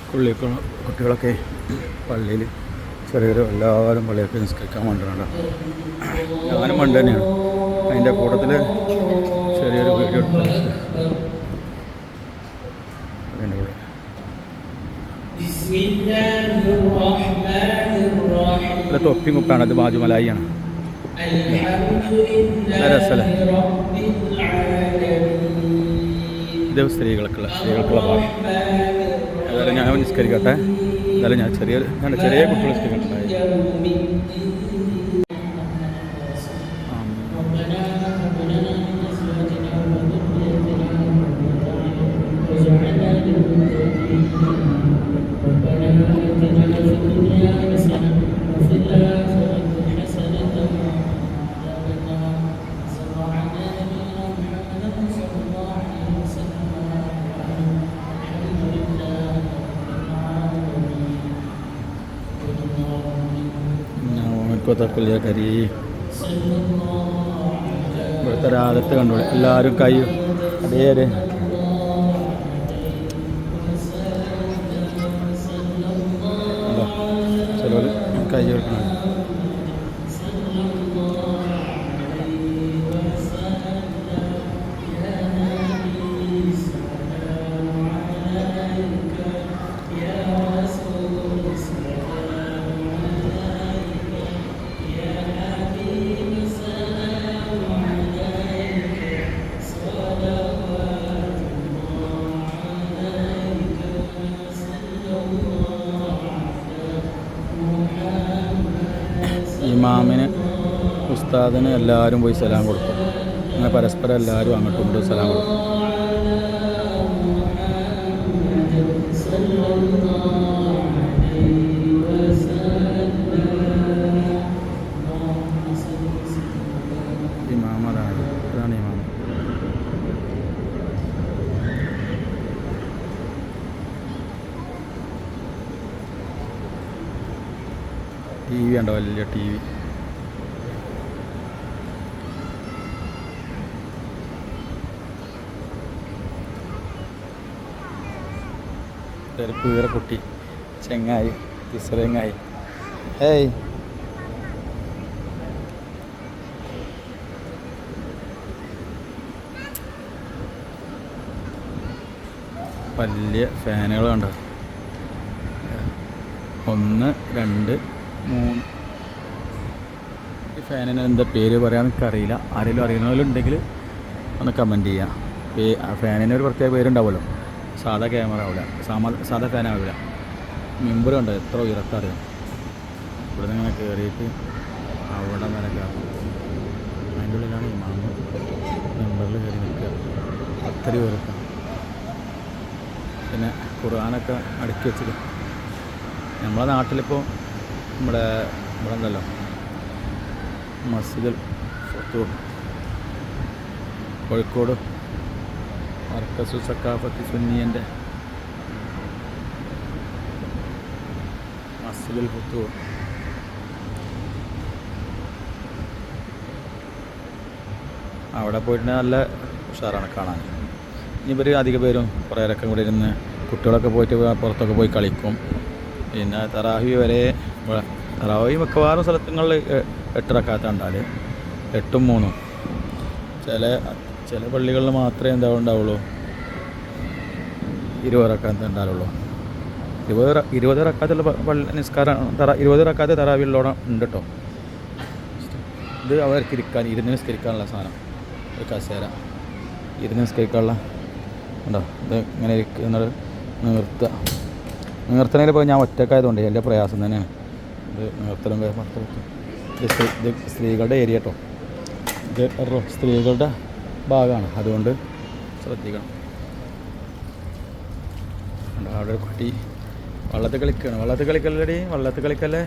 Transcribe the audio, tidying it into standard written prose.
കുട്ടികളൊക്കെ പള്ളിയിൽ ചെറിയൊരു എല്ലാവരും പള്ളിയൊക്കെ നിസ്കരിക്കാൻ വേണ്ടിയിട്ടുണ്ട്. ഞാനും വേണ്ടി തന്നെയാണ്. അതിൻ്റെ കൂട്ടത്തിൽ ചെറിയൊരു വീഡിയോ എടുത്തത്. തൊപ്പി മുപ്പാണ്, അത് ബാജുമലായിയാണ്. രസമല്ലേ? ഇത് സ്ത്രീകൾക്കുള്ള പാട്ട്. ഏതായാലും ഞാൻ നിസ്കരിക്കട്ടെ. എന്തായാലും ഞാൻ ചെറിയ കുട്ടികൾ നിസ്കരിക്കട്ടെ. കരി ഇവിടുത്തെ രാഗത്ത് കണ്ടോളൂ. എല്ലാവരും കൈ അതേ ചിലവർ കൈ വെക്കണം. ഇമാമിന് ഉസ്താദിന് എല്ലാവരും പോയി സലാം കൊടുക്കും. അങ്ങനെ പരസ്പരം എല്ലാവരും അങ്ങോട്ടും ഇങ്ങോട്ടും സലാം കൊടുക്കും. ഇമാമതാണ്, ഇതാണ് ഇമാമ. ടി വി ഉണ്ടോ? വലിയ ടി വി. ചെറുപ്പീറ കുട്ടി ചെങ്ങായി കിസറങ്ങായി. ഏയ് വലിയ ഫാനുകൾ കണ്ടോ? 1 2 3. ഈ ഫാനിന് എന്താ പേര് പറയാൻ എനിക്കറിയില്ല. ആരെങ്കിലും അറിയുന്നവരുണ്ടെങ്കിൽ ഒന്ന് കമൻറ്റ് ചെയ്യാം. ഫാനിന് ഒരു പ്രത്യേക പേരുണ്ടാവുമല്ലോ. സാധാ ക്യാമറ ആവില്ല, സാധാ ഫാനാവില്ല. മെമ്പർ കണ്ടോ എത്ര ഉയരത്തറിയാം. ഇവിടെ നിന്ന് ഇങ്ങനെ കയറിയിട്ട് അവിടെ വരെ കയറും. അതിൻ്റെ ഉള്ളിലാണ് ഇമാമ മെമ്പറിൽ കയറി നിൽക്കുക. അത്രയും ഉയരത്താണ്. പിന്നെ ഖുർആനൊക്കെ അടുക്കി വെച്ചിട്ട് നമ്മളെ നാട്ടിലിപ്പോൾ ഇവിടെ ഉണ്ടല്ലോ മസ്ജിദുൽ ഫത്തൂർ, കോഴിക്കോട് മർക്കസു സക്കാഫത്തി സുന്നിയൻ്റെ മസ്ജിദുൽ ഫത്തൂർ. അവിടെ പോയിട്ട് നല്ല ഉഷാറാണ് കാണാൻ. ഇവർ അധിക പേരും കുറേയൊക്കെ കൂടെ ഇരുന്ന് കുട്ടികളൊക്കെ പോയിട്ട് പുറത്തൊക്കെ പോയി കളിക്കും. പിന്നെ തറാവി വരെ തറാവി മിക്കവാറും സ്ഥലങ്ങളിൽ 8 റക്അത്ത് ഉണ്ടാല്, 8ഉം 3ഉം. ചില പള്ളികളിൽ മാത്രമേ ഉണ്ടാവുള്ളൂ 20 റക്അത്ത് ഉണ്ടാവുള്ളൂ. 20 റക്അത്തുള്ള നിസ്കാരം 20 റക്അത്ത് തറാവിയിലോടെ ഉണ്ട് കേട്ടോ. ഇത് അവർക്ക് ഇരുന്ന് നിസ്കരിക്കാനുള്ള സാധനം, ഒരു കസേര ഇരുന്ന് നിസ്കരിക്കാനുള്ള ഉണ്ടോ. ഇത് ഇങ്ങനെ ഇരിക്കുന്നത് നിർത്തണേൽ ഇപ്പോൾ ഞാൻ ഒറ്റക്കായതുകൊണ്ട് വലിയ പ്രയാസം തന്നെയാണ്. ഇത് നിർത്തലും ഇത് സ്ത്രീകളുടെ ഏരിയ കേട്ടോ. ഇത് സ്ത്രീകളുടെ ഭാഗമാണ്, അതുകൊണ്ട് ശ്രദ്ധിക്കണം. അവിടെ ഒരു കുട്ടി വെള്ളത്തിൽ കളിക്കുകയാണ്. വെള്ളത്തിൽ കളിക്കല്ലേ?